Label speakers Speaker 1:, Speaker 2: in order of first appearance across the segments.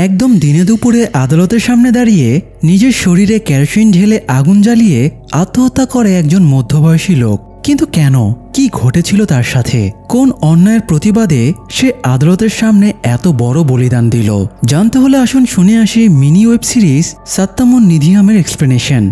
Speaker 1: একদম দিনে দুপুরে আদালতের সামনে দাঁড়িয়ে নিজের শরীরে কেরোসিন ঢেলে আগুন জ্বালিয়ে আত্মহত্যা করে একজন মধ্যবয়সী লোক। কিন্তু কেন, কি ঘটেছিল তার সাথে? কোন অন্যায়ের প্রতিবাদে সে আদালতের সামনে এত বড় বলিদান দিল? জানতে হলে আসুন শুনে আসি মিনি ওয়েব সিরিজ সাত্তামুন নিধিয়ামের এক্সপ্লেনেশন।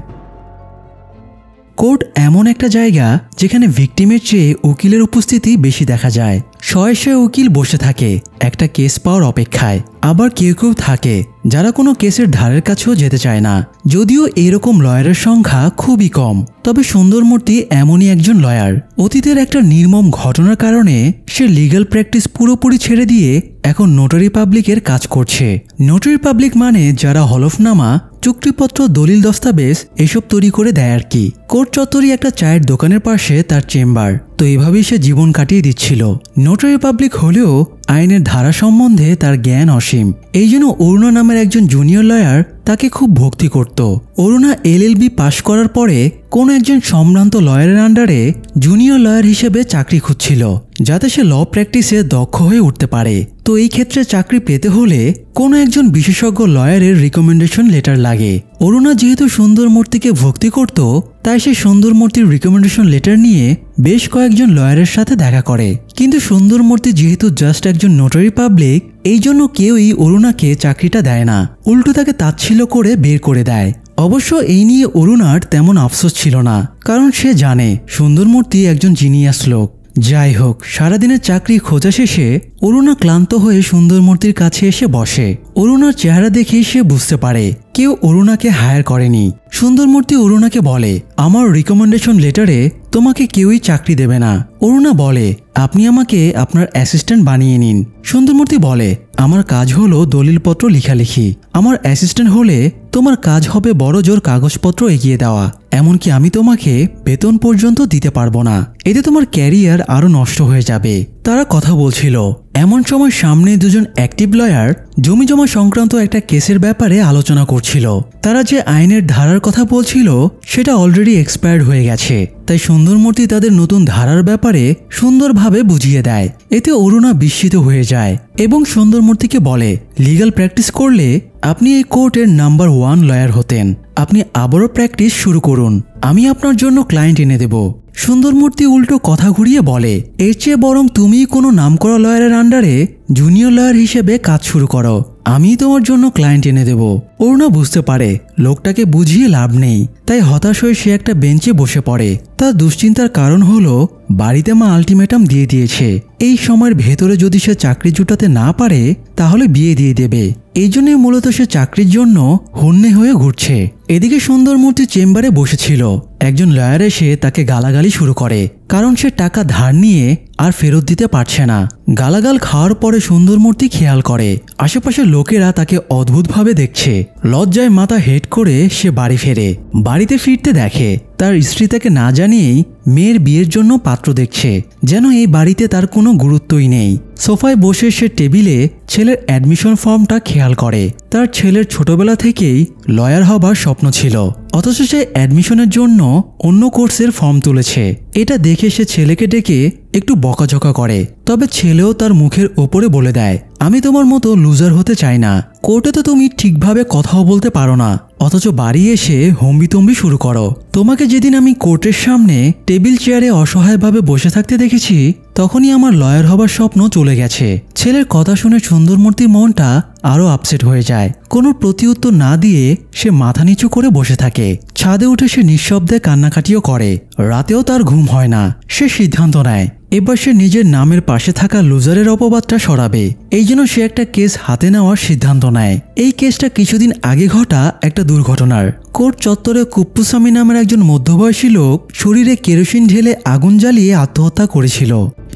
Speaker 1: কোর্ট এমন একটা জায়গা যেখানে ভিকটিমের চেয়ে উকিলের উপস্থিতি বেশি দেখা যায়। শয়ে শয়ে উকিল বসে থাকে একটা কেস পাওয়ার অপেক্ষায়। আবার কেউ কেউ থাকে যারা কোনো কেসের ধারের কাছেও যেতে চায় না। যদিও এরকম লয়ারের সংখ্যা খুবই কম, তবে সুন্দরমূর্তি এমনই একজন লয়ার। অতীতের একটা নির্মম ঘটনার কারণে সে লিগ্যাল প্র্যাকটিস পুরোপুরি ছেড়ে দিয়ে এখন নোটারি পাবলিকের কাজ করছে। নোটারি পাবলিক মানে যারা হলফনামা, চুক্তিপত্র, দলিল, দস্তাবেজ এসব তৈরি করে দেয় আর কি। কোর্ট চত্বরে একটা চায়ের দোকানের পাশে তার চেম্বার। তো এভাবেই সে জীবন কাটিয়ে দিচ্ছিল। নোটারি পাবলিক হলেও আইনের ধারা সম্বন্ধে তার জ্ঞান অসীম। এই জন্য অরুণা নামের একজন জুনিয়র লয়ার তাকে খুব ভক্তি করত। অরুণা LLB পাশ করার পরে কোনো একজন সম্ভ্রান্ত লয়ারের আন্ডারে জুনিয়র লয়ার হিসেবে চাকরি খুঁজছিল, যাতে সে ল প্র্যাকটিসে দক্ষ হয়ে উঠতে পারে। তো এই ক্ষেত্রে চাকরি পেতে হলে কোনো একজন বিশেষজ্ঞ লয়ারের রিকমেন্ডেশন লেটার লাগে। অরুণা যেহেতু সুন্দরমূর্তিকে ভক্তি করত, তাই সে সুন্দরমূর্তির রিকমেন্ডেশন লেটার নিয়ে বেশ কয়েকজন লয়ারের সাথে দেখা করে। কিন্তু সুন্দরমূর্তি যেহেতু জাস্ট একজন নোটারি পাবলিক, এই জন্য কেউই অরুণাকে চাকরিটা দেয় না, উল্টো তাকে তাচ্ছিল্য করে বের করে দেয়। অবশ্য এই নিয়ে অরুণার তেমন আফসোস ছিল না, কারণ সে জানে সুন্দরমূর্তি একজন জিনিয়াস লোক। যাই হোক, সারাদিনের চাকরি খোঁজা শেষে অরুণা ক্লান্ত হয়ে সুন্দরমূর্তির কাছে এসে বসে। অরুণার চেহারা দেখে সে বুঝতে পারে কেউ অরুণাকে হায়ার করেনি। সুন্দরমূর্তি অরুণাকে বলে, আমার রিকমেন্ডেশন লেটারে তোমাকে কেউই চাকরি দেবে না। অরুণা বলে, আপনি আমাকে আপনার অ্যাসিস্ট্যান্ট বানিয়ে নিন। সুন্দরমূর্তি বলে, আমার কাজ হলো দলিলপত্র লেখালেখি। আমার অ্যাসিস্ট্যান্ট হলে তোমার কাজ হবে বড় জোর কাগজপত্র এগিয়ে দেওয়া। এমনকি আমি তোমাকে বেতন পর্যন্ত দিতে পারবো না। এতে তোমার ক্যারিয়ার আরো নষ্ট হয়ে যাবে। তারা কথা বলছিল, এমন সময় সামনে দুজন অ্যাক্টিভ লয়ার জমি জমা সংক্রান্ত একটা কেসের ব্যাপারে আলোচনা করছিল। তারা যে আইনের ধারার কথা বলছিল সেটা অলরেডি এক্সপায়ার্ড হয়ে গেছে, তাই সুন্দরমূর্তি তাদের নতুন ধারার ব্যাপারে সুন্দরভাবে বুঝিয়ে দেয়। এতে অরুণা বিস্মিত হয়ে যায় এবং সুন্দরমূর্তিকে বলে, লিগ্যাল প্র্যাকটিস করলে আপনি এই কোর্টের নাম্বার 1 লয়ার হতেন। আপনি আবারও প্র্যাকটিস শুরু করুন, আমি আপনার জন্য ক্লায়েন্ট এনে দেব। সুন্দরমূর্তি উল্টো কথা ঘুরিয়ে বলে, এর চেয়ে বরং তুমি কোনো নামকরা লয়ারের আন্ডারে জুনিয়র লয়ার হিসেবে কাজ শুরু করো, আমি তোমার জন্য ক্লায়েন্ট এনে দেব। অরুণা বুঝতে পারে লোকটাকে বুঝিয়ে লাভ নেই, তাই হতাশ হয়ে সে একটা বেঞ্চে বসে পড়ে। তার দুশ্চিন্তার কারণ হলো বাড়িতে মা আলটিমেটাম দিয়ে দিয়েছে, এই সময়ের ভেতরে যদি সে চাকরি জুটাতে না পারে তাহলে বিয়ে দিয়ে দেবে। এই জন্যই মূলত সে চাকরির জন্য হন্যে হয়ে ঘুরছে। এদিকে সুন্দরমূর্তি চেম্বারে বসেছিল। একজন লয়ার এসে তাকে গালাগালি শুরু করে, কারণ সে টাকা ধার নিয়ে আর ফেরত দিতে পারছে না। গালাগাল খাওয়ার পরে সুন্দরমূর্তি খেয়াল করে আশেপাশের লোকেরা তাকে অদ্ভুতভাবে দেখছে। লজ্জায় মাথা হেট করে সে বাড়ি ফেরে। বাড়িতে ফিরতে দেখে তার স্ত্রী তাকে না জানিয়েই মেয়ের বিয়ের জন্য পাত্র দেখছে, যেন এই বাড়িতে তার কোনো গুরুত্বই নেই। সোফায় বসে সে টেবিলে ছেলের অ্যাডমিশন ফর্মটা খেয়াল করে। তার ছেলের ছোটবেলা থেকেই লয়ার হবার স্বপ্ন ছিল, অথচ সে অ্যাডমিশনের জন্য অন্য কোর্সের ফর্ম তুলেছে। এটা দেখে সে ছেলেকে ডেকে একটু বকাঝকা করে, তবে ছেলেও তার মুখের ওপরে বলে দেয়, আমি তোমার মতো লুজার হতে চাই না। কোর্টে তো তুমি ঠিকভাবে কথাও বলতে পারো না, অথচ বাড়ি এসে হম্বিতম্বি শুরু করো। তোমাকে যেদিন আমি কোর্টের সামনে টেবিল চেয়ারে অসহায়ভাবে বসে থাকতে দেখেছি, তখনই আমার লয়ার হবার স্বপ্ন চলে গেছে। ছেলের কথা শুনে সুন্দরমূর্তির মনটা আরো আপসেট হয়ে যায়। কোনো প্রতিউত্তর না দিয়ে সে মাথা নিচু করে বসে থাকে। ছাদে উঠে সে নিঃশব্দে কান্নাকাটিও করে। রাতেও তার ঘুম হয় না। সে সিদ্ধান্ত নেয় এবার সে নিজের নামের পাশে থাকা লুজারের অপবাদটা সরাবে। এই জন্য সে একটা কেস হাতে নেওয়ার সিদ্ধান্ত নেয়। এই কেসটা কিছুদিন আগে ঘটা একটা দুর্ঘটনার। কোর্ট চত্বরে কুপ্পুস্বামী নামের একজন মধ্যবয়সী লোক শরীরে কেরোসিন ঢেলে আগুন জ্বালিয়ে আত্মহত্যা করেছিল।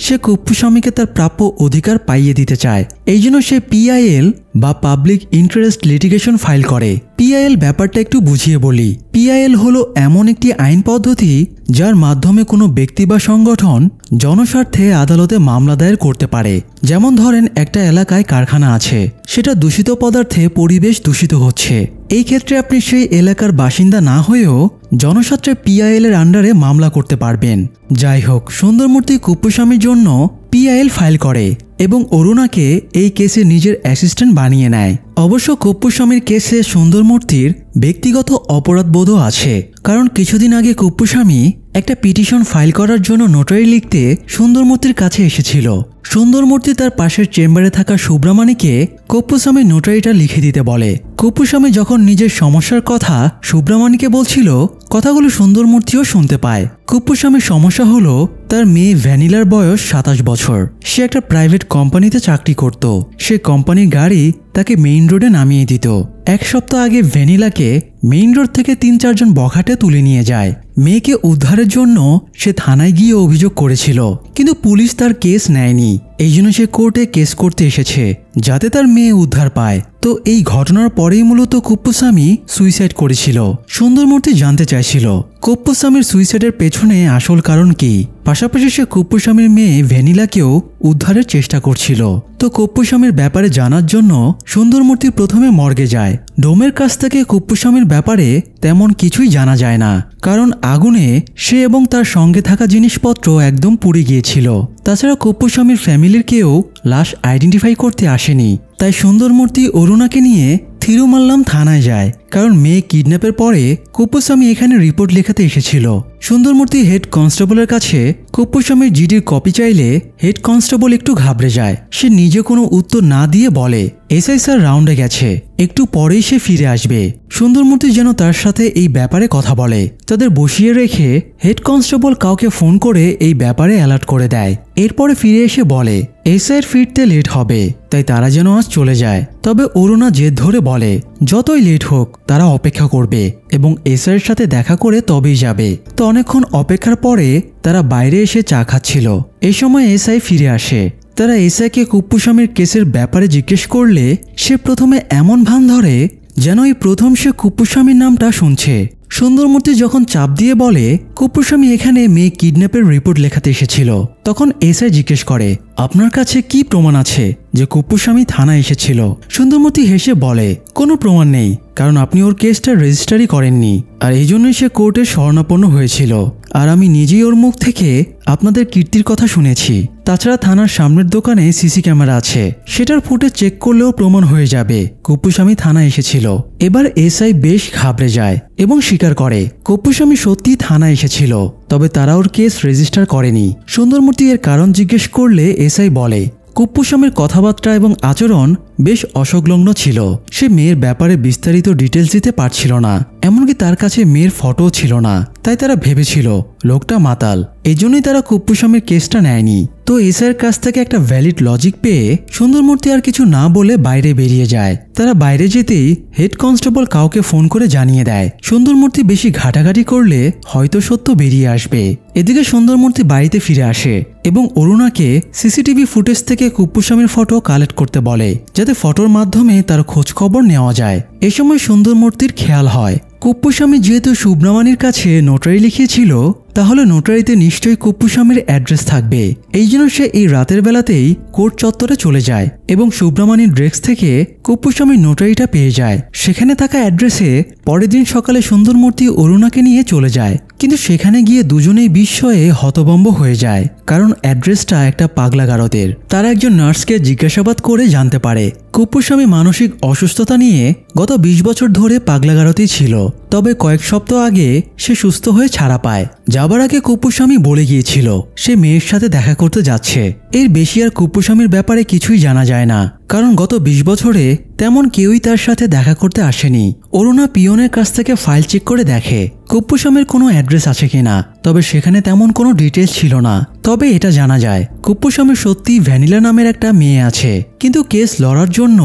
Speaker 1: সে কুপ্পুস্বামীকে তার প্রাপ্য অধিকার পাইয়ে দিতে চায়। এই জন্য সে PIL বা পাবলিক ইন্টারেস্ট লিটিগেশন ফাইল করে। PIL ব্যাপারটা একটু বুঝিয়ে বলি। PIL হলো এমন একটি আইন পদ্ধতি যার মাধ্যমে কোনো ব্যক্তি বা সংগঠন জনস্বার্থে আদালতে মামলা দায়ের করতে পারে। যেমন ধরেন একটা এলাকায় কারখানা আছে, সেটা দূষিত পদার্থে পরিবেশ দূষিত হচ্ছে। এই ক্ষেত্রে আপনি সেই এলাকার বাসিন্দা না হয়েও জনস্বার্থে PIL এর আন্ডারে মামলা করতে পারবেন। যাই হোক, সুন্দরমূর্তি কুপ্পুস্বামীর জন্য PIL ফাইল করে। এবং অরুণাকে এই কেসে নিজের অ্যাসিস্ট্যান্ট বানিয়ে নেয়। অবশ্য কুপ্পুস্বামীর কেসে সুন্দরমূর্তির ব্যক্তিগত অপরাধবোধও আছে, কারণ কিছুদিন আগে কুপ্পুস্বামী একটা পিটিশন ফাইল করার জন্য নোটারি লিখতে সুন্দরমূর্তির কাছে এসেছিল। সুন্দরমূর্তি তার পাশের চেম্বারে থাকা সুব্রামানিকে কুপ্পুস্বামী নোটারিটা লিখে দিতে বলে। কুপ্পুস্বামী যখন নিজের সমস্যার কথা সুব্রামানিকে বলছিল, কথাগুলো সুন্দরমূর্তিও শুনতে পায়। কুপ্পুস্বামীর সমস্যা হলো তার মেয়ে ভ্যানিলার বয়স 27 বছর। সে একটা প্রাইভেট কোম্পানিতে চাকরি করত। সে কোম্পানির গাড়ি তাকে মেইন রোডে নামিয়ে দিত। এক সপ্তাহ আগে ভ্যানিলাকে মেইন রোড থেকে 3-4 জন বখাটে তুলে নিয়ে যায়। মেয়েকে উদ্ধারের জন্য সে থানায় গিয়ে অভিযোগ করেছিল, কিন্তু পুলিশ তার কেস নেয়নি। এই জন্য সে কোর্টে কেস করতে এসেছে যাতে তার মেয়ে উদ্ধার পায়। তো এই ঘটনার পরেই মূলত কুপ্পুস্বামী সুইসাইড করেছিল। সুন্দরমূর্তি জানতে চাইছিল কুপ্পুস্বামীর সুইসাইডের পেছনে আসল কারণ কি। পাশাপাশি সে কুপ্পুস্বামীর মেয়ে ভ্যানিলাকেও উদ্ধারের চেষ্টা করছিল। তো কুপ্পুস্বামীর ব্যাপারে জানার জন্য সুন্দরমূর্তি প্রথমে মর্গে যায়। ডোমের কাছ থেকে কুপ্পুস্বামীর ব্যাপারে তেমন কিছুই জানা যায় না, কারণ আগুনে সে এবং তার সঙ্গে থাকা জিনিসপত্র একদম পুড়ে গিয়েছিল। তাছাড়া কুপ্পুস্বামীর ফ্যামিলির কেউ লাশ আইডেন্টিফাই করতে আসেনি। তাই সুন্দরমূর্তি অরুণাকে নিয়ে থিরুমাল্লাম থানায় যায়, কারণ মেয়ে কিডন্যাপের পরে কুপ্পুস্বামী এখানে রিপোর্ট লেখাতে এসেছিল। সুন্দরমূর্তি হেড কনস্টেবলের কাছে কুপ্পুস্বামীর জিডির কপি চাইলে হেড কনস্টেবল একটু ঘাবড়ে যায়। সে নিজে কোনো উত্তর না দিয়ে বলে এসআই স্যার রাউন্ডে গেছে, একটু পরেই সে ফিরে আসবে। সুন্দরমূর্তি যেন তার সাথে এই ব্যাপারে কথা বলে। তাদের বসিয়ে রেখে হেড কনস্টেবল কাউকে ফোন করে এই ব্যাপারে অ্যালার্ট করে দেয়। এরপরে ফিরে এসে বলে এসআইয়ের ফিরতে লেট হবে, তাই তারা যেন আজ চলে যায়। তবে অরুণা জেদ ধরে বলে যতই লেট হোক তারা অপেক্ষা করবে এবং এসআইয়ের সাথে দেখা করে তবেই যাবে। তো অনেকক্ষণ অপেক্ষার পরে তারা বাইরে এসে চা খাচ্ছিল। এই সময় এসআই ফিরে আসে। তারা এসআইকে কুপ্পুস্বামীর কেসের ব্যাপারে জিজ্ঞেস করলে সে প্রথমে এমন ভান ধরে যেন এই প্রথম সে কুপ্পুস্বামীর নামটা শুনছে। সুন্দরমূর্তি যখন চাপ দিয়ে বলে কুপ্পুস্বামী এখানে মেয়ে কিডন্যাপের রিপোর্ট লেখাতে এসেছিল, তখন এসআই জিজ্ঞেস করে আপনার কাছে কি প্রমাণ আছে যে কুপ্পুস্বামী থানায় এসেছিল? সুন্দরমূর্তি হেসে বলে কোনো প্রমাণ নেই, কারণ আপনি ওর কেসটা রেজিস্টারই করেননি, আর এই জন্যই সে কোর্টে শরণাপন্ন হয়েছিল। আর আমি নিজেই ওর মুখ থেকে আপনাদের কীর্তির কথা শুনেছি। তাছাড়া থানার সামনের দোকানে সিসি ক্যামেরা আছে, সেটার ফুটেজ চেক করলেও প্রমাণ হয়ে যাবে কুপ্পুস্বামী থানায় এসেছিল। এবার এসআই বেশ ঘাবড়ে যায় এবং স্বীকার করে কুপ্পুস্বামী সত্যি থানায় এসেছিল, তবে তারা ওর কেস রেজিস্টার করেনি। সুন্দরমূর্তি এর কারণ জিজ্ঞেস করলে এসআই বলে কুপ্পুস্বামীর কথাবার্তা এবং আচরণ বেশ অসংলগ্ন ছিল। সে মেয়ের ব্যাপারে বিস্তারিত ডিটেলস দিতে পারছিল না, এমনকি তার কাছে মেয়ের ফটোও ছিল না। তাই তারা ভেবেছিল লোকটা মাতাল, এই জন্যই তারা কুপ্পুস্বামীর কেসটা নেয়নি। তো এসআইয়ের কাছ থেকে একটা ভ্যালিড লজিক পেয়ে সুন্দরমূর্তি আর কিছু না বলে বাইরে বেরিয়ে যায়। তারা বাইরে যেতেই হেড কনস্টেবল কাউকে ফোন করে জানিয়ে দেয় সুন্দরমূর্তি বেশি ঘাটাঘাটি করলে হয়তো সত্য বেরিয়ে আসবে। এদিকে সুন্দরমূর্তি বাড়িতে ফিরে আসে এবং অরুণাকে সিসিটিভি ফুটেজ থেকে কুপ্পুস্বামীর ফটো কালেক্ট করতে বলে, যাতে ফটোর মাধ্যমে তার খোঁজ খবর নেওয়া যায়। এ সময় সুন্দরমূর্তির খেয়াল হয় কুপ্পুস্বামী যেহেতু সুব্রামানির কাছে নোটারি লিখিয়েছিল, তাহলে নোটারিতে নিশ্চয়ই কুপ্পুস্বামীর অ্যাড্রেস থাকবে। এই জন্য সে এই রাতের বেলাতেই কোর্ট চত্বরে চলে যায় এবং সুব্রামানির ডেস্ক থেকে কুপ্পুস্বামীর নোটারিটা পেয়ে যায়। সেখানে থাকা অ্যাড্রেসে পরের দিন সকালে সুন্দরমূর্তি অরুণাকে নিয়ে চলে যায়, কিন্তু সেখানে গিয়ে দুজনেই বিস্ময়ে হতভম্ব হয়ে যায়, কারণ অ্যাড্রেসটা একটা পাগলাগারদের। তারা একজন নার্সকে জিজ্ঞাসাবাদ করে জানতে পারে কুপ্পুস্বামী মানসিক অসুস্থতা নিয়ে গত 20 বছর ধরে পাগলাগারতেই ছিল, তবে কয়েক সপ্তাহ আগে সে সুস্থ হয়ে ছাড়া পায়। যাবার আগে কুপ্পুস্বামী বলে গিয়েছিল সে মেয়ের সাথে দেখা করতে যাচ্ছে। এর বেশি আর কুপ্পুস্বামীর ব্যাপারে কিছুই জানা যায় না, কারণ গত 20 বছরে তেমন কেউই তার সাথে দেখা করতে আসেনি। অরুণা পিয়নের কাছ থেকে ফাইল চেক করে দেখে কুপ্পুস্বামীর কোনো অ্যাড্রেস আছে কিনা, তবে সেখানে তেমন কোনো ডিটেলস ছিল না। তবে এটা জানা যায় কুপ্পুস্বামীর সত্যি ভ্যানিলা নামের একটা মেয়ে আছে, কিন্তু কেস লড়ার জন্য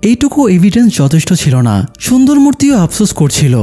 Speaker 1: এইটুকু এভিডেন্স যথেষ্ট ছিল না। সুন্দরমূর্তিও আফসোস করছিল,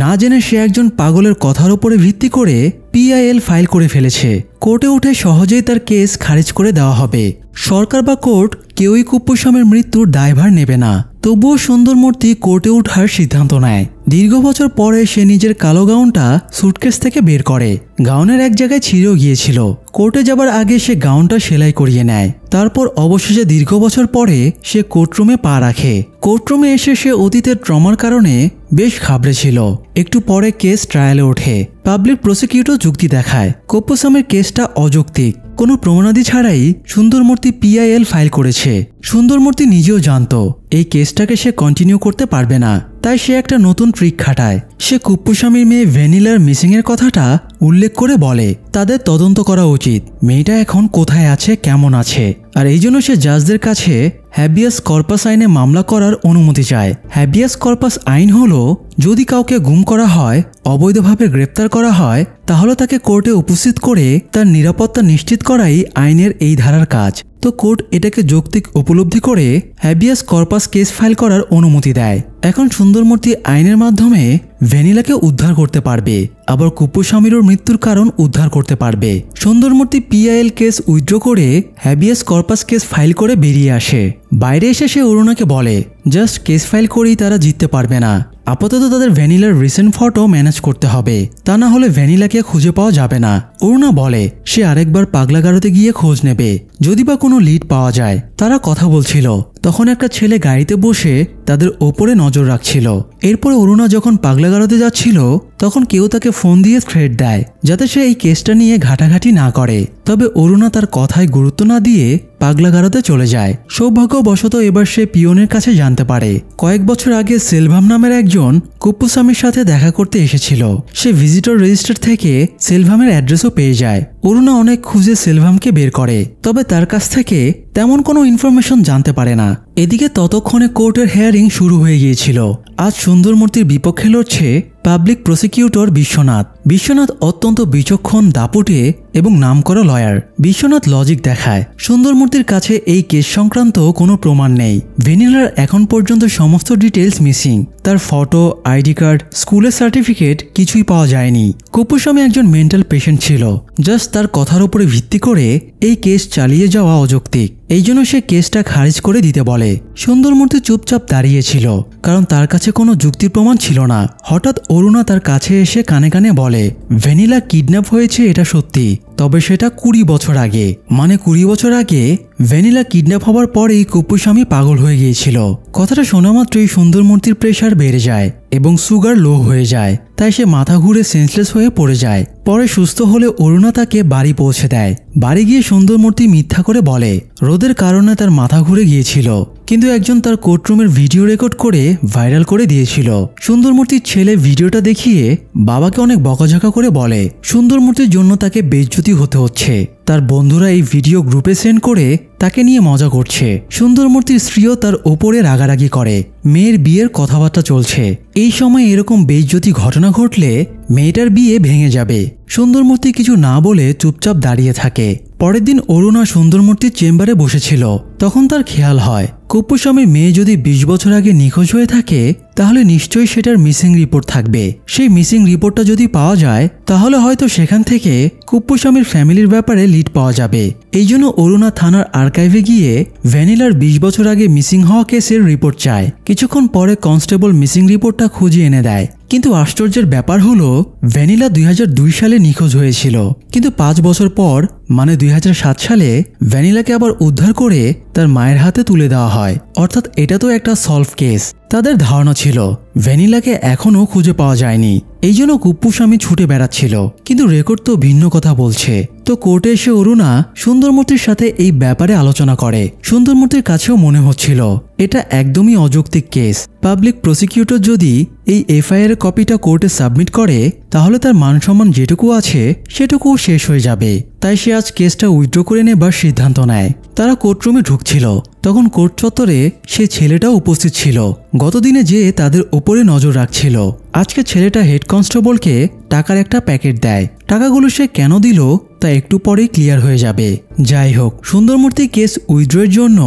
Speaker 1: না জেনে সে একজন পাগলের কথার উপরে ভিত্তি করে PIL ফাইল করে ফেলেছে। কোর্টে উঠে সহজেই তার কেস খারিজ করে দেওয়া হবে। সরকার বা কোর্ট কেউই কুপ্পুস্বামীর মৃত্যুর দায়ভার নেবে না। তবুও সুন্দরমূর্তি কোর্টে ওঠার সিদ্ধান্ত নেয়। দীর্ঘ বছর পরে সে নিজের কালো গাউনটা সুটকেস থেকে বের করে। গাউনের এক জায়গায় ছিঁড়েও গিয়েছিল। কোর্টে যাবার আগে সে গাউনটা সেলাই করিয়ে নেয়। তারপর অবশেষে দীর্ঘ বছর পরে সে কোর্টরুমে পা রাখে। কোর্টরুমে এসে সে অতীতের ট্রমার কারণে বেশ ঘাবড়ে ছিল। একটু পরে কেস ট্রায়ালে ওঠে। পাবলিক প্রসিকিউটর যুক্তি দেখায় কুপ্পুস্বামীর কেসটা অযৌক্তিক। কোনো প্রমাণাদি ছাড়াই সুন্দরমূর্তি PIL ফাইল করেছে। সুন্দরমূর্তি নিজেও জানতো এই কেসটাকে সে কন্টিনিউ করতে পারবে না, তাই সে একটা নতুন ট্রিক খাটায়। সে কুপ্পুস্বামীর মেয়ে ভ্যানিলার মিসিংয়ের কথাটা উল্লেখ করে বলে তাদের তদন্ত করা উচিত, মেয়েটা এখন কোথায় আছে, কেমন আছে। আর এই জন্য সে জাজদের কাছে হ্যাবিয়াস কর্পাস আইনে মামলা করার অনুমতি চায়। হ্যাবিয়াস কর্পাস আইন হলো যদি কাউকে গুম করা হয়, অবৈধভাবে গ্রেপ্তার করা হয়, তাহলে তাকে কোর্টে উপস্থিত করে তার নিরাপত্তা নিশ্চিত করাই আইনের এই ধারার কাজ। তো কোর্ট এটাকে যৌক্তিক উপলব্ধি করে হ্যাবিয়াস কর্পাস কেস ফাইল করার অনুমতি দেয়। এখন সুন্দরমূর্তি আইনের মাধ্যমে ভ্যানিলাকে উদ্ধার করতে পারবে, আবার কুপ্পুস্বামীরও মৃত্যুর কারণ উদ্ধার করতে পারবে। সুন্দরমূর্তি PIL কেস উইথড্র করে হ্যাবিয়াস কর্পাস কেস ফাইল করে বেরিয়ে আসে। বাইরে এসে সে অরুণাকে বলে জাস্ট কেস ফাইল করেই তারা জিততে পারবে না, আপাতত তাদের ভ্যানিলার রিসেন্ট ফটো ম্যানেজ করতে হবে, তা না হলে ভ্যানিলাকে খুঁজে পাওয়া যাবে না। অরুণা বলে সে আরেকবার পাগলাগারোতে গিয়ে খোঁজ নেবে, যদি বা কোনো লিড পাওয়া যায়। তারা কথা বলছিল, তখন একটা ছেলে গাড়িতে বসে তাদের ওপরে নজর রাখছিল। এরপরে অরুণা যখন পাগলাগারোতে যাচ্ছিল তখন কেউ তাকে ফোন দিয়ে থ্রেট দেয় যাতে সে এই কেসটা নিয়ে ঘাটাঘাটি না করে। তবে অরুণা তার কথায় গুরুত্ব না দিয়ে পাগলাগারোতে চলে যায়। সৌভাগ্যবশত এবার সে পিয়নের কাছে জানতে পারে কয়েক বছর আগে সেলভাম নামের একজন কুপ্পুস্বামীর সাথে দেখা করতে এসেছিল। সে ভিজিটর রেজিস্টার থেকে সেলভামের অ্যাড্রেসও পেয়ে যায়। অরুণা অনেক খুঁজে সেলভামকে বের করে, তবে তার কাছ থেকে তেমন কোনো ইনফরমেশন জানতে পারে না। এদিকে ততক্ষণে কোর্টের হিয়ারিং শুরু হয়ে গিয়েছিল। আজ সুন্দরমূর্তির বিপক্ষে লড়ছে পাবলিক প্রসিকিউটর বিশ্বনাথ। বিশ্বনাথ অত্যন্ত বিচক্ষণ, দাপুটে এবং নামকরা লয়ার। বিশ্বনাথ লজিক দেখায় সুন্দরমূর্তির কাছে এই কেস সংক্রান্ত কোনো প্রমাণ নেই। ভ্যানিলার এখন পর্যন্ত সমস্ত ডিটেলস মিসিং, তার ফটো, আইডি কার্ড, স্কুলের সার্টিফিকেট কিছুই পাওয়া যায়নি। কুপ্পুস্বামী একজন মেন্টাল পেশেন্ট ছিল, জাস্ট তার কথার উপরে ভিত্তি করে এই কেস চালিয়ে যাওয়া অযৌক্তিক। এই জন্য সে কেসটা খারিজ করে দিতে বলে। সুন্দরমূর্তি চুপচাপ দাঁড়িয়েছিল, কারণ তার কাছে কোনো যুক্তির প্রমাণ ছিল না। হঠাৎ অরুণা তার কাছে এসে কানে কানে বলে ভ্যানিলা কিডন্যাপ হয়েছে এটা সত্যি, তবে সেটা 20 বছর আগে। মানে 20 বছর আগে ভ্যানিলা কিডন্যাপ হওয়ার পরেই কুপ্পুস্বামী পাগল হয়ে গিয়েছিল। কথাটা শোনা মাত্রই সুন্দরমূর্তির প্রেশার বেড়ে যায় এবং সুগার লো হয়ে যায়, তাই সে মাথা ঘুরে সেন্সলেস হয়ে পড়ে যায়। পরে সুস্থ হলে অরুণা তাকে বাড়ি পৌঁছে দেয়। বাড়ি গিয়ে সুন্দরমূর্তি মিথ্যা করে বলে রোদের কারণে তার মাথা ঘুরে গিয়েছিল, কিন্তু একজন তার কোর্টরুমের ভিডিও রেকর্ড করে ভাইরাল করে দিয়েছিল। সুন্দরমূর্তির ছেলে ভিডিওটা দেখিয়ে বাবাকে অনেক বকাঝকা করে বলে সুন্দরমূর্তির জন্য তাকে বেইজ্জতি হতে হচ্ছে। তার বন্ধুরা এই ভিডিও গ্রুপে সেন্ড করে তাকে নিয়ে মজা করছে। সুন্দরমূর্তির স্ত্রীও তার ওপরে রাগারাগি করে। মেয়ের বিয়ের কথাবার্তা চলছে। এই সময় এরকম বেইজ্জতি ঘটনা ঘটলে মেয়েটার বিয়ে ভেঙে যাবে। সুন্দরমূর্তি কিছু না বলে চুপচাপ দাঁড়িয়ে থাকে। পরের দিন অরুণা সুন্দরমূর্তির চেম্বারে বসেছিল। তখন তার খেয়াল হয় কুপ্পুস্বামীর মেয়ে যদি 20 বছর আগে নিখোঁজ হয়ে থাকে তাহলে নিশ্চয়ই সেটার মিসিং রিপোর্ট থাকবে। সেই মিসিং রিপোর্টটা যদি পাওয়া যায় তাহলে হয়তো সেখান থেকে কুপ্পুস্বামীর ফ্যামিলির ব্যাপারে লিড পাওয়া যাবে। এই জন্য অরুণা থানার আর্কাইভে গিয়ে ভ্যানিলার 20 বছর আগে মিসিং হওয়া কেসের রিপোর্ট চায়। কিছুক্ষণ পরে কনস্টেবল মিসিং রিপোর্টটা খুঁজে এনে দেয়। কিন্তু আশ্চর্যের ব্যাপার হলো ভ্যানিলা 2002 সালে নিখোঁজ হয়েছিল, কিন্তু 5 বছর পর মানে 2007 সালে ভ্যানিলাকে আবার উদ্ধার করে তার মায়ের হাতে তুলে দেওয়া হয়। অর্থাৎ এটা তো একটা সলভ কেস। তাদের ধারণা ছিল ভ্যানিলাকে এখনো খুঁজে পাওয়া যায়নি, এই জন্য কুপ্পুস্বামী ছুটে বেড়াচ্ছিল। কিন্তু রেকর্ড তো ভিন্ন কথা বলছে। তো কোর্টে এসে অরুণা সুন্দরমূর্তির সাথে এই ব্যাপারে আলোচনা করে। সুন্দরমূর্তির কাছেও মনে হচ্ছিল এটা একদমই অযৌক্তিক কেস। পাবলিক প্রসিকিউটর যদি এই এফআইআর কপিটা কোর্টে সাবমিট করে তাহলে তার মান সম্মান যেটুকু আছে সেটুকুও শেষ হয়ে যাবে। তাই সে আজ কেসটা উইথড্র করে নেবার সিদ্ধান্ত নেয়। তারা কোর্টরুমে ঢুকছিল, তখন কোর্ট চত্বরে সে ছেলেটাও উপস্থিত ছিল। গতদিনে যে তাদের ওপরে নজর রাখছিল। আজকে ছেলেটা হেড কনস্টেবলকে টাকার একটা প্যাকেট দেয়। টাকাগুলো সে কেন দিল তা একটু পরেই ক্লিয়ার হয়ে যাবে। যাই হোক, সুন্দরমূর্তি কেস উইথড্রয়ের জন্য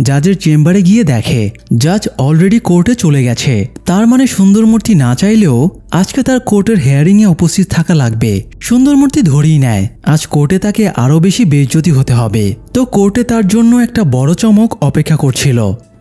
Speaker 1: জাজের চেম্বারে গিয়ে দেখে জাজ অলরেডি কোর্টে চলে গেছে। তার মানে সুন্দরমূর্তি না চাইলেও আজকে তার কোর্টের হিয়ারিংয়ে উপস্থিত থাকা লাগবে। সুন্দরমূর্তি ধরেই নেয় আজ কোর্টে তাকে আরও বেশি বেইজ্জতি হতে হবে। তো কোর্টে তার জন্য একটা বড় চমক অপেক্ষা করছিল।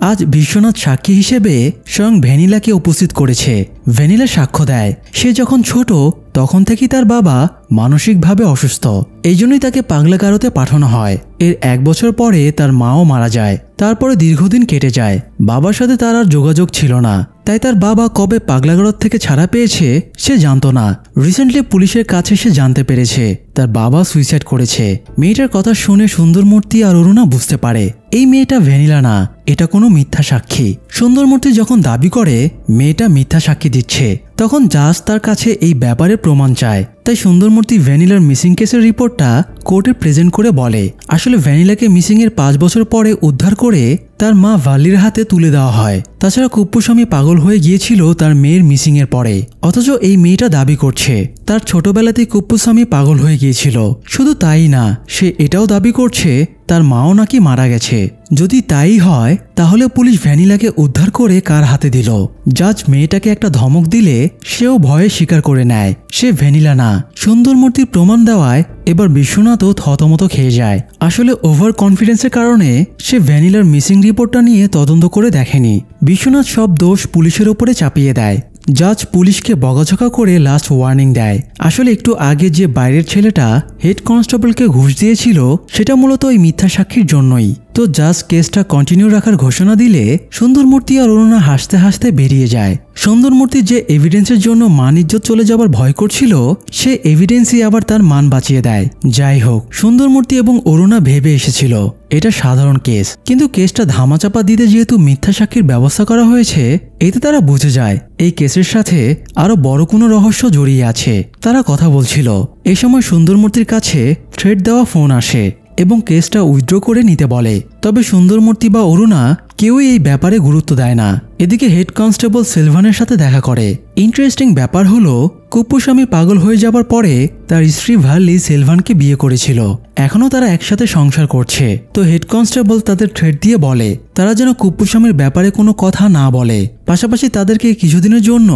Speaker 1: আজ বিশ্বনাথ সাক্ষী হিসেবে স্বয়ং ভ্যানিলাকে উপস্থিত করেছে। ভ্যানিলা সাক্ষ্য দেয় সে যখন ছোট তখন থেকেই তার বাবা মানসিকভাবে অসুস্থ, এই জন্যই তাকে পাগলাগারোতে পাঠানো হয়। এর 1 বছর পরে তার মাও মারা যায়। তারপরে দীর্ঘদিন কেটে যায়। বাবার সাথে তার আর যোগাযোগ ছিল না। তাই তার বাবা কবে পাগলাগারদ থেকে ছাড়া পেয়েছে সে জানতো না। রিসেন্টলি পুলিশের কাছে সে জানতে পেরেছে তার বাবা সুইসাইড করেছে। মেয়েটার কথা শুনে সুন্দরমূর্তি আর অরুণা বুঝতে পারে এই মেয়েটা ভ্যানিলা না, এটা কোনো মিথ্যা সাক্ষী। সুন্দরমূর্তি যখন দাবি করে মেয়েটা মিথ্যা সাক্ষী দিচ্ছে তখন জাজ তার কাছে এই ব্যাপারে প্রমাণ চায়। তাই সুন্দরমূর্তি ভ্যানিলার মিসিং কেসের রিপোর্টটা কোর্টে প্রেজেন্ট করে বলে আসলে ভ্যানিলাকে মিসিং এর 5 বছর পরে উদ্ধার করে তার মা ভাল্লির হাতে তুলে দেওয়া হয়। তাছাড়া কুপ্পুস্বামী পাগল হয়ে গিয়েছিল তার মেয়ের মিসিং এর পরে, অথচ এই মেয়েটা দাবি করছে তার ছোটবেলাতেই কুপ্পুস্বামী পাগল হয়ে গিয়েছিল। শুধু তাই না, সে এটাও দাবি করছে তার মাও নাকি মারা গেছে। যদি তাই হয় তাহলে পুলিশ ভ্যানিলাকে উদ্ধার করে কার হাতে দিল? জাজ মেয়েটাকে একটা ধমক দিলে সেও ভয়ে স্বীকার করে নেয় সে ভ্যানিলা না। সুন্দরমূর্তির প্রমাণ দেওয়ায় এবার বিশ্বনাথও থতমত খেয়ে যায়। আসলে ওভার কনফিডেন্সের কারণে সে ভ্যানিলার মিসিং রিপোর্টটা নিয়ে তদন্ত করে দেখেনি। বিশ্বনাথ সব দোষ পুলিশের ওপরে চাপিয়ে দেয়। জাজ পুলিশকে বকাঝকা করে লাস্ট ওয়ার্নিং দেয় আসলে একটু আগে যে বাইরের ছেলেটা হেড কনস্টেবলকে ঘুষ দিয়েছিল সেটা মূলত ওই মিথ্যা সাক্ষীর জন্যই। তো জাজ কেসটা কন্টিনিউ রাখার ঘোষণা দিলে সুন্দরমূর্তি আর অরুণা হাসতে হাসতে বেরিয়ে যায়। সুন্দরমূর্তি যে এভিডেন্সের জন্য মান ইজ্জত চলে যাবার ভয় করছিল সে এভিডেন্সই আবার তার মান বাঁচিয়ে দেয়। যাই হোক, সুন্দরমূর্তি এবং অরুণা ভেবে এসেছিল এটা সাধারণ কেস, কিন্তু কেসটা ধামাচাপা দিতে যেহেতু মিথ্যা সাক্ষীর ব্যবস্থা করা হয়েছে এতে তারা বুঝে যায় এই কেসের সাথে আরো বড় কোনো রহস্য জড়িয়ে আছে। তারা কথা বলছিল এই সময় সুন্দরমূর্তির কাছে থ্রেট দেওয়া ফোন আসে এবং কেসটা উইথড্র করে নিতে বলে। তবে সুন্দরমূর্তি বা অরুণা কেউই এই ব্যাপারে গুরুত্ব দেয় না। এদিকে হেড কনস্টেবল সিলভানের সাথে দেখা করে। ইন্টারেস্টিং ব্যাপার হলো কুপ্পুস্বামী পাগল হয়ে যাবার পরে তার স্ত্রী ভাল্লি সিলভানকে বিয়ে করেছিল, এখনো তারা একসাথে সংসার করছে। তো হেড কনস্টেবল তাদের থ্রেট দিয়ে বলে তারা যেন কুপ্পুস্বামীর ব্যাপারে কোনো কথা না বলে, পাশাপাশি তাদেরকে কিছুদিনের জন্য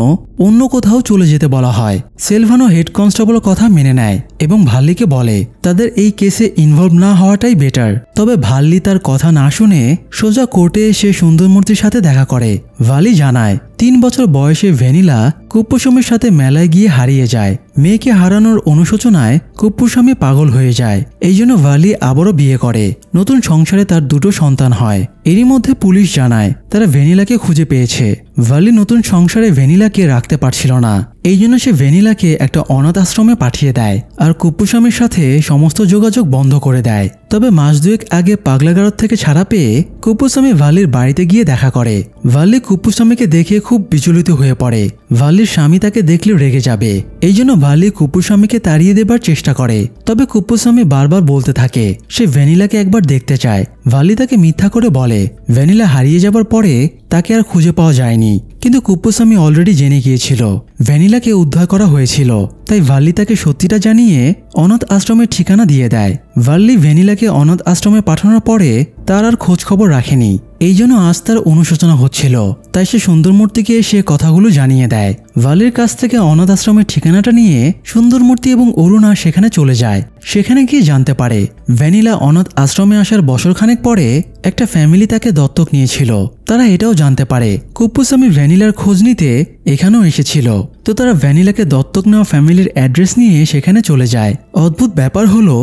Speaker 1: অন্য কোথাও চলে যেতে বলা হয়। সিলভানও হেড কনস্টেবলের কথা মেনে নেয় এবং ভাল্লিকে বলে তাদের এই কেসে ইনভলভ না হওয়াটাই বেটার। তবে ভাল্লি তার কথা না শুনে সোজা কোর্টে এসে সুন্দরমূর্তির সাথে দেখা করে। ভাল্লি জানায় 3 বছর বয়সে ভ্যানিলা কুপ্পুস্বামীর সাথে মেলায় গিয়ে হারিয়ে যায়। মেয়েকে হারানোর অনুশোচনায় কুপ্পুস্বামী পাগল হয়ে যায়। এই জন্য ভাল্লি আবারও বিয়ে করে। নতুন সংসারে তার 2টো সন্তান হয়। এরই মধ্যে পুলিশ জানায় তারা ভ্যানিলাকে খুঁজে পেয়েছে। ভাল্লি নতুন সংসারে ভ্যানিলাকে রাখতে পারছিল না, এই জন্য সে ভ্যানিলাকে একটা অনাথ আশ্রমে পাঠিয়ে দেয় আর কুপ্পুস্বামীর সাথে সমস্ত যোগাযোগ বন্ধ করে দেয়। তবে মাস 2 আগে পাগলাগারদ থেকে ছাড়া পেয়ে কুপ্পুস্বামী ভাল্লির বাড়িতে গিয়ে দেখা করে। ভাল্লি কুপ্পুস্বামীকে দেখে খুব বিচলিত হয়ে পড়ে। ভাল্লির স্বামী তাকে দেখলে রেগে যাবে, এই জন্য ভাল্লি কুপ্পুস্বামীকে তাড়িয়ে দেবার চেষ্টা করে। তবে কুপ্পুস্বামী বারবার বলতে থাকে সে ভ্যানিলাকে একবার দেখতে চায়। ভাল্লি তাকে মিথ্যা করে বলে ভ্যানিলা হারিয়ে যাবার পরে তাকে আর খুঁজে পাওয়া যায়নি, কিন্তু কুপ্পুস্বামী অলরেডি জেনে গিয়েছিল ভ্যানিলাকে উদ্ধার করা হয়েছিল। তাই ভাল্লি তাকে সত্যিটা জানিয়ে অনাথ আশ্রমের ঠিকানা দিয়ে দেয়। ভাল্লি ভ্যানিলাকে অনাথ আশ্রমে পাঠানোর পরে তার আর খোঁজ খবর রাখেনি, এই জন্য আজ তার অনুশোচনা হচ্ছিল। তাই সে সুন্দরমূর্তিকে সে কথাগুলো জানিয়ে দেয়। ভাল্লির কাছ থেকে অনাথ আশ্রমের ঠিকানাটা নিয়ে সুন্দরমূর্তি এবং অরুণা সেখানে চলে যায়। সেখানে গিয়ে জানতে পারে ভ্যানিলা অনাথ আশ্রমে আসার বছরখানেক পরে একটা ফ্যামিলি তাকে দত্তক নিয়েছিল। তারা এটাও জানতে পারে কুপ্পুস্বামী ভ্যানিলার খোঁজ নিতে এখানেও এসেছিল। তো তারা ভ্যানিলাকে দত্তক নেওয়া ফ্যামিলির অ্যাড্রেস নিয়ে সেখানে চলে যায়। অদ্ভুত ব্যাপার হলো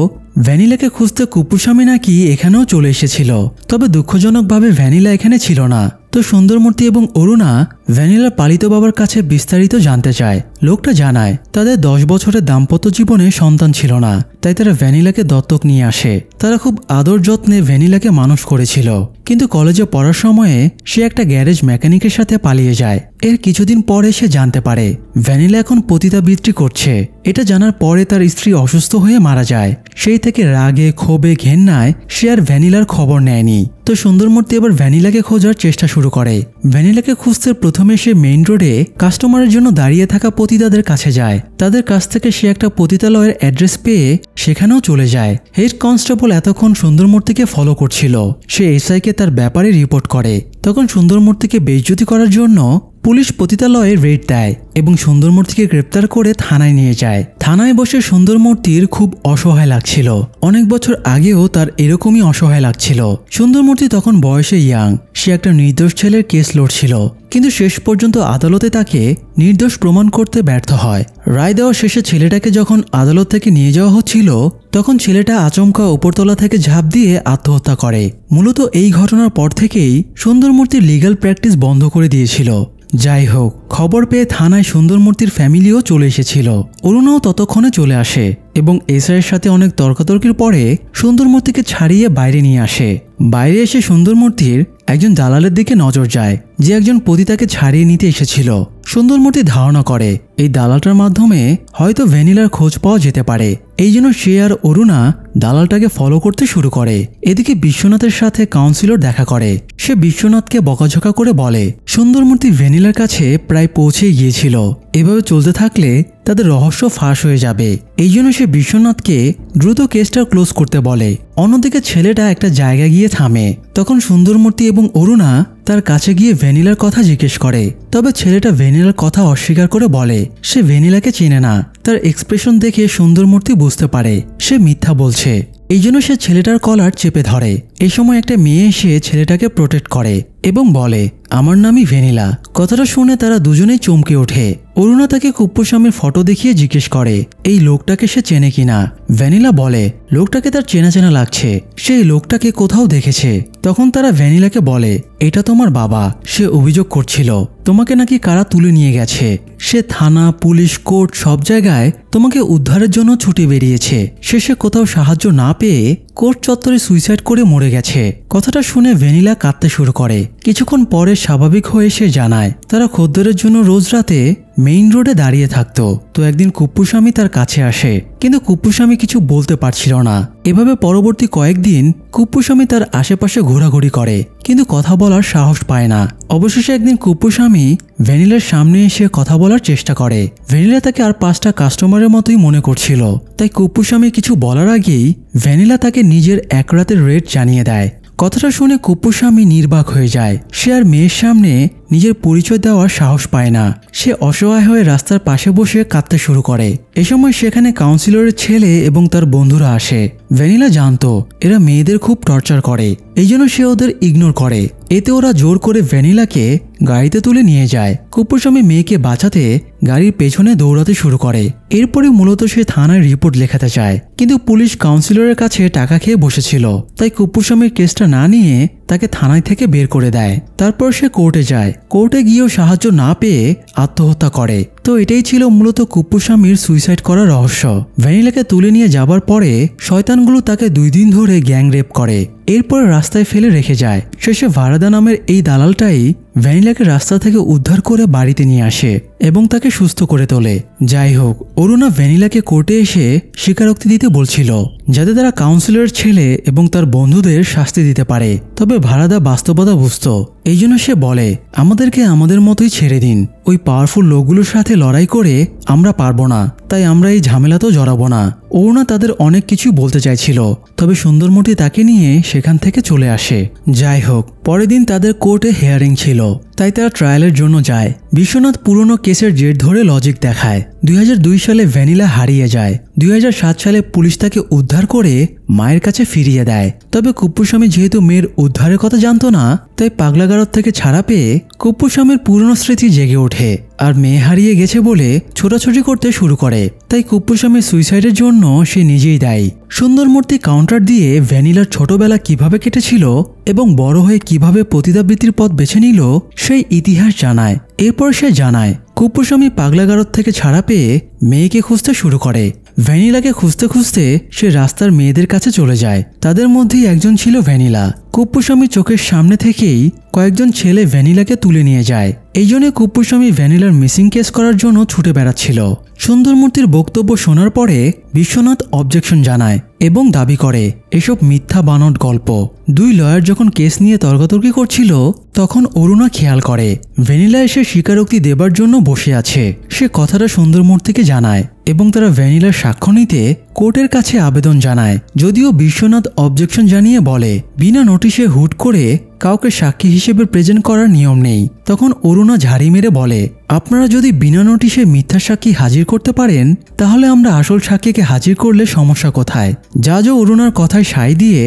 Speaker 1: ভ্যানিলাকে খুঁজতে কুপ্পুস্বামী নাকি এখানেও চলে এসেছিল, তবে দুঃখজনকভাবে ভ্যানিলা এখানে ছিল না। তো সুন্দরমূর্তি এবং অরুণা ভ্যানিলার পালিত বাবার কাছে বিস্তারিত জানতে চায়। লোকটা জানায় তাদের 10 বছরের দাম্পত্য জীবনে সন্তান ছিল না, তাই তারা ভ্যানিলাকে দত্তক নিয়ে আসে। তারা খুব আদর যত্নে ভ্যানিলাকে মানুষ করেছিল, কিন্তু কলেজে পড়ার সময়ে সে একটা গ্যারেজ মেকানিকের সাথে পালিয়ে যায়। এর কিছুদিন পরে সে জানতে পারে ভ্যানিলা এখন পতিতাবৃত্তি করছে। এটা জানার পরে তার স্ত্রী অসুস্থ হয়ে মারা যায়। সেই থেকে রাগে ক্ষোভে ঘেন্নায় সে আর ভ্যানিলার খবর নেয়নি। তো সুন্দরমূর্তি এবার ভ্যানিলাকে খোঁজার চেষ্টা শুরু করে। ভ্যানিলাকে খুঁজতে প্রথমে সে মেইন রোডে কাস্টমারের জন্য দাঁড়িয়ে থাকা পতিতাদের কাছে যায়। তাদের কাছ থেকে সে একটা পতিতালয়ের অ্যাড্রেস পেয়ে সেখানেও চলে যায়। হেড কনস্টেবল এতক্ষণ সুন্দরমূর্তিকে ফলো করছিল। সে এসআইকে তার ব্যাপারে রিপোর্ট করে। তখন সুন্দরমূর্তিকে বেইজ্জতি করার জন্য পুলিশ পতিতালয়ে রেড দেয় এবং সুন্দরমূর্তিকে গ্রেপ্তার করে থানায় নিয়ে যায়। থানায় বসে সুন্দরমূর্তির খুব অসহায় লাগছিল। অনেক বছর আগেও তার এরকমই অসহায় লাগছিল। সুন্দরমূর্তি তখন বয়সে ইয়াং, সে একটা নির্দোষ ছেলের কেস লড়ছিল, কিন্তু শেষ পর্যন্ত আদালতে তাকে নির্দোষ প্রমাণ করতে ব্যর্থ হয়। রায় দেওয়া শেষে ছেলেটাকে যখন আদালত থেকে নিয়ে যাওয়া হচ্ছিল তখন ছেলেটা আচমকা উপরতলা থেকে ঝাঁপ দিয়ে আত্মহত্যা করে। মূলত এই ঘটনার পর থেকেই সুন্দরমূর্তির লিগ্যাল প্র্যাকটিস বন্ধ করে দিয়েছিল। যাই হোক, খবর পেয়ে থানায় সুন্দরমূর্তির ফ্যামিলিও চলে এসেছিল। অরুণাও ততক্ষণে চলে আসে এবং এসআইয়ের সাথে অনেক তর্কাতর্কির পরে সুন্দরমূর্তিকে ছাড়িয়ে বাইরে নিয়ে আসে। বাইরে এসে সুন্দরমূর্তির একজন দালালের দিকে নজর যায়, যে একজন পতিতাকে ছাড়িয়ে নিতে এসেছিল। সুন্দরমূর্তি ধারণা করে এই দালালটার মাধ্যমে হয়তো ভ্যানিলার খোঁজ পাওয়া যেতে পারে। এই জন্য সে আর অরুণা দালালটাকে ফলো করতে শুরু করে। এদিকে বিশ্বনাথের সাথে কাউন্সিলর দেখা করে। সে বিশ্বনাথকে বকাঝকা করে বলে সুন্দরমূর্তি ভ্যানিলার কাছে প্রায় পৌঁছে গিয়েছিল, এভাবে চলতে থাকলে তাদের রহস্য ফাঁস হয়ে যাবে। এই জন্য সে বিশ্বনাথকে দ্রুত কেসটা ক্লোজ করতে বলে। অন্যদিকে ছেলেটা একটা জায়গায় গিয়ে থামে। তখন সুন্দরমূর্তি এবং অরুণা তার কাছে গিয়ে ভ্যানিলার কথা জিজ্ঞেস করে, তবে ছেলেটা ভ্যানিলার কথা অস্বীকার করে বলে সে ভ্যানিলাকে চেনে না। তার এক্সপ্রেশন দেখে সুন্দরমূর্তি বুঝতে পারে সে মিথ্যা বলছে। এই জন্য সে ছেলেটার কলার চেপে ধরে। এই সময় একটা মেয়ে এসে ছেলেটাকে প্রোটেক্ট করে এবং বলে আমার নামই ভ্যানিলা। কথাটা শুনে তারা দুজনেই চমকে ওঠে। অরুণা তাকে কুপ্পুস্বামীর ফটো দেখিয়ে জিজ্ঞেস করে এই লোকটাকে সে চেনে কিনা। ভ্যানিলা বলে লোকটাকে তার চেনা চেনা লাগছে, সেই লোকটাকে কোথাও দেখেছে। তখন তারা ভ্যানিলাকে বলে এটা তোমার বাবা, সে অভিযোগ করছিল তোমাকে নাকি কারা তুলে নিয়ে গেছে। সে থানা, পুলিশ, কোর্ট সব জায়গায় তোমাকে উদ্ধারের জন্য ছুটে বেরিয়েছে। শেষে কোথাও সাহায্য না পেয়ে কোর্ট চত্বরে সুইসাইড করে মরে গেছে। কথাটা শুনে ভ্যানিলা কাঁদতে শুরু করে। কিছুক্ষণ পরে স্বাভাবিক হয়ে সে জানায় তারা খদ্দেরের জন্য রোজ রাতে মেইন রোডে দাঁড়িয়ে থাকতো। তো একদিন কুপ্পুস্বামী তার কাছে আসে, কিন্তু কুপ্পুস্বামী কিছু বলতে পারছিল না। এভাবে পরবর্তী কয়েকদিন কুপ্পুস্বামী তার আশেপাশে ঘোরাঘুরি করে, কিন্তু কথা বলার সাহস পায় না। অবশেষে একদিন কুপ্পুস্বামী ভ্যানিলার সামনে এসে কথা বলার চেষ্টা করে। ভ্যানিলা তাকে আর 5টা কাস্টমারের মতোই মনে করছিল। তাই কুপ্পুস্বামী কিছু বলার আগেই ভ্যানিলা তাকে নিজের এক রাতের রেট জানিয়ে দেয়। কথাটা শুনে কুপ্পুস্বামী নির্বাক হয়ে যায়। সে আর মেয়ের সামনে নিজের পরিচয় দেওয়ার সাহস পায় না। সে অসহায় হয়ে রাস্তার পাশে বসে কাঁদতে শুরু করে। এ সময় সেখানে কাউন্সিলরের ছেলে এবং তার বন্ধুরা আসে। ভ্যানিলা জানতো এরা মেয়েদের খুব টর্চার করে, এই জন্য সে ওদের ইগনোর করে। এতে ওরা জোর করে ভ্যানিলাকে গাড়িতে তুলে নিয়ে যায়। কুপ্পুস্বামী মেয়েকে বাঁচাতে গাড়ির পেছনে দৌড়াতে শুরু করে। এরপরে মূলত সে থানায় রিপোর্ট লেখাতে চায়, কিন্তু পুলিশ কাউন্সিলরের কাছে টাকা খেয়ে বসেছিল। তাই কুপ্পুস্বামীর কেসটা না নিয়ে তাকে থানায় থেকে বের করে দেয়। তারপর সে কোর্টে যায়। কোর্টে গিয়েও সাহায্য না পেয়ে আত্মহত্যা করে। তো এটাই ছিল মূলত কুপ্পুস্বামীর সুইসাইড করার রহস্য। ভ্যানিলাকে তুলে নিয়ে যাবার পরে শয়তানগুলো তাকে 2 দিন ধরে গ্যাং রেপ করে, এরপর রাস্তায় ফেলে রেখে যায়। শেষে ভারাদা নামের এই দালালটাই ভ্যানিলাকে রাস্তা থেকে উদ্ধার করে বাড়িতে নিয়ে আসে এবং তাকে সুস্থ করে তোলে। যাই হোক, অরুণা ভ্যানিলাকে কোর্টে এসে স্বীকারোক্তি দিতে বলছিল, যাতে তারা কাউন্সিলরের ছেলে এবং তার বন্ধুদের শাস্তি দিতে পারে। তবে ভারাদা বাস্তবতা বুঝত, এই জন্য সে বলে আমাদেরকে আমাদের মতোই ছেড়ে দিন। ওই পাওয়ারফুল লোকগুলোর সাথে লড়াই করে আমরা পারবো না, তাই আমরা এই ঝামেলাতেও জড়াবো না। অরুণা তাদের অনেক কিছু বলতে চাইছিল, তবে সুন্দরমূর্তি তাকে নিয়ে সেখান থেকে চলে আসে। যাই হোক, পরের দিন তাদের কোর্টে হিয়ারিং ছিল, তাই তারা ট্রায়ালের জন্য যায়। বিশ্বনাথ পুরনো কেসের জের ধরে লজিক দেখায়। 2002 সালে ভ্যানিলা হারিয়ে যায়। 2007 সালে পুলিশ তাকে উদ্ধার করে মায়ের কাছে ফিরিয়ে দেয়। তবে কুপ্পুস্বামী যেহেতু মেয়ের উদ্ধারের কথা জানতো না, তাই পাগলাগারদ থেকে ছাড়া পেয়ে কুপ্পুস্বামীর পুরনো স্মৃতি জেগে ওঠে আর মেয়ে হারিয়ে গেছে বলে ছোটাছুটি করতে শুরু করে। তাই কুপ্পুস্বামীর সুইসাইডের জন্য সে নিজেই দায়ী। সুন্দরমূর্তি কাউন্টার দিয়ে ভ্যানিলার ছোটবেলা কিভাবে কেটেছিল এবং বড় হয়ে কিভাবে পতিতাবৃত্তির পথ বেছে নিল সেই ইতিহাস জানায়। এরপর সে জানায় কুপ্পুস্বামী পাগলাগারদ থেকে ছাড়া পেয়ে মেয়েকে খুঁজতে শুরু করে। ভ্যানিলাকে খুঁজতে খুঁজতে সে রাস্তার মেয়েদের কাছে চলে যায়। তাদের মধ্যেই একজন ছিল ভ্যানিলা। কুপ্পুস্বামী চোখের সামনে থেকেই কয়েকজন ছেলে ভ্যানিলাকে তুলে নিয়ে যায়। এই জন্য কুপ্পুস্বামী ভ্যানিলার মিসিং কেস করার জন্য ছুটে বেড়াচ্ছিল। সুন্দরমূর্তির বক্তব্য শোনার পরে বিশ্বনাথ অবজেকশন জানায় এবং দাবি করে এসব মিথ্যা বানোয়াট গল্প। 2 লয়ার যখন কেস নিয়ে তর্কাতর্কি করছিল, তখন অরুণা খেয়াল করে ভ্যানিলা এসে স্বীকারোক্তি দেবার জন্য বসে আছে। সে কথাটা সুন্দরমূর্তিকে জানায় এবং তারা ভ্যানিলার সাক্ষ্য নিতে কোর্টের কাছে আবেদন জানায়। যদিও বিশ্বনাথ অবজেকশন জানিয়ে বলে বিনা নোটিশে হুট করে কাউকে সাক্ষী হিসেবে প্রেজেন্ট করার নিয়ম নেই। তখন অরুণা ঝাড়ি মেরে বলে আপনারা যদি বিনা নোটিশে মিথ্যা সাক্ষী হাজির করতে পারেন, তাহলে আমরা আসল সাক্ষীকে হাজির করলে সমস্যা কোথায়। জাজও অরুণার কথায় সায় দিয়ে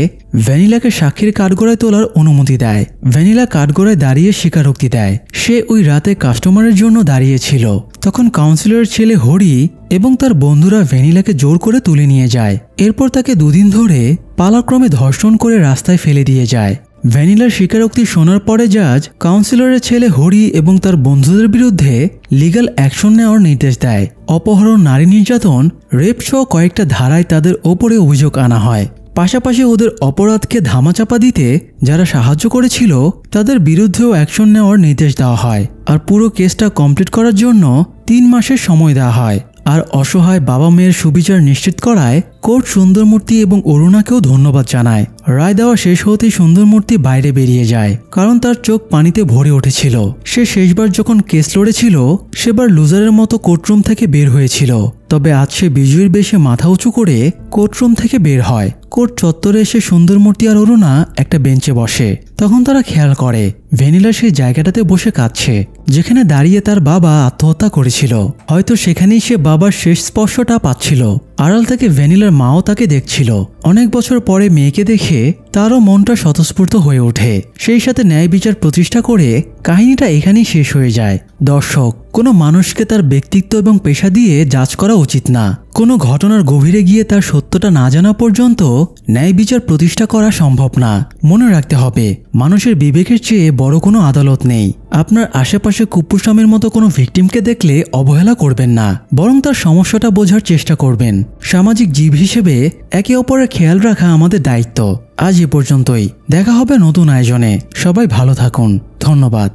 Speaker 1: ভ্যানিলাকে সাক্ষীর কাঠগড়ায় তোলার অনুমতি দেয়। ভ্যানিলা কাঠগড়ায় দাঁড়িয়ে স্বীকারোক্তি দেয় সে ওই রাতে কাস্টমারের জন্য দাঁড়িয়েছিল। তখন কাউন্সিলরের ছেলে হরি এবং তার বন্ধুরা ভ্যানিলাকে জোর করে তুলে নিয়ে যায়। এরপর তাকে 2 দিন ধরে পালাক্রমে ধর্ষণ করে রাস্তায় ফেলে দিয়ে যায়। ভ্যানিলার স্বীকারোক্তি শোনার পরে জাজ কাউন্সিলরের ছেলে হরি এবং তার বন্ধুদের বিরুদ্ধে লিগ্যাল অ্যাকশন নেওয়ার নির্দেশ দেয়। অপহরণ, নারী নির্যাতন, রেপ সহ কয়েকটা ধারায় তাদের ওপরে অভিযোগ আনা হয়। পাশাপাশি ওদের অপরাধকে ধামাচাপা দিতে যারা সাহায্য করেছিল তাদের বিরুদ্ধেও অ্যাকশন নেওয়ার নির্দেশ দেওয়া হয়। আর পুরো কেসটা কমপ্লিট করার জন্য 3 মাসের সময় দেওয়া হয়। আর অসহায় বাবা মেয়ের সুবিচার নিশ্চিত করায় কোর্ট সুন্দরমূর্তি এবং অরুণাকেও ধন্যবাদ জানায়। রায় দেওয়া শেষ হতেই সুন্দরমূর্তি বাইরে বেরিয়ে যায়, কারণ তার চোখ পানিতে ভরে উঠেছিল। সে শেষবার যখন কেস লড়েছিল সেবার লুজারের মতো কোর্টরুম থেকে বের হয়েছিল, তবে আজ সে বিজয়ীর বেশে মাথা উঁচু করে কোর্টরুম থেকে বের হয়। কোর্ট চত্বরে এসে সুন্দরমূর্তি আর অরুণা একটা বেঞ্চে বসে। তখন তারা খেয়াল করে ভ্যানিলা সেই জায়গাটাতে বসে কাঁদছে যেখানে দাঁড়িয়ে তার বাবা আত্মহত্যা করেছিল। হয়তো সেখানেই সে বাবার শেষ স্পর্শটা পাচ্ছিল। আড়াল থেকে ভ্যানিলার মাও তাকে দেখছিল। অনেক বছর পরে মেয়েকে দেখে তারও মনটা স্বতঃস্ফূর্ত হয়ে ওঠে। সেই সাথে ন্যায় বিচার প্রতিষ্ঠা করে কাহিনীটা এখানেই শেষ হয়ে যায়। দর্শক, কোনো মানুষকে তার ব্যক্তিত্ব এবং পেশা দিয়ে জাজ করা উচিত না। কোনো ঘটনার গভীরে গিয়ে তার সত্যটা না জানা পর্যন্ত ন্যায় বিচার প্রতিষ্ঠা করা সম্ভব না। মনে রাখতে হবে, মানুষের বিবেকের চেয়ে বড় কোনো আদালত নেই। আপনার আশেপাশে কুপুরস্বামীর মতো কোনো ভিকটিমকে দেখলে অবহেলা করবেন না, বরং তার সমস্যাটা বোঝার চেষ্টা করবেন। সামাজিক জীব হিসেবে একে অপরের খেয়াল রাখা আমাদের দায়িত্ব। আজ এ পর্যন্তই, দেখা হবে নতুন আয়োজনে। সবাই ভালো থাকুন। ধন্যবাদ।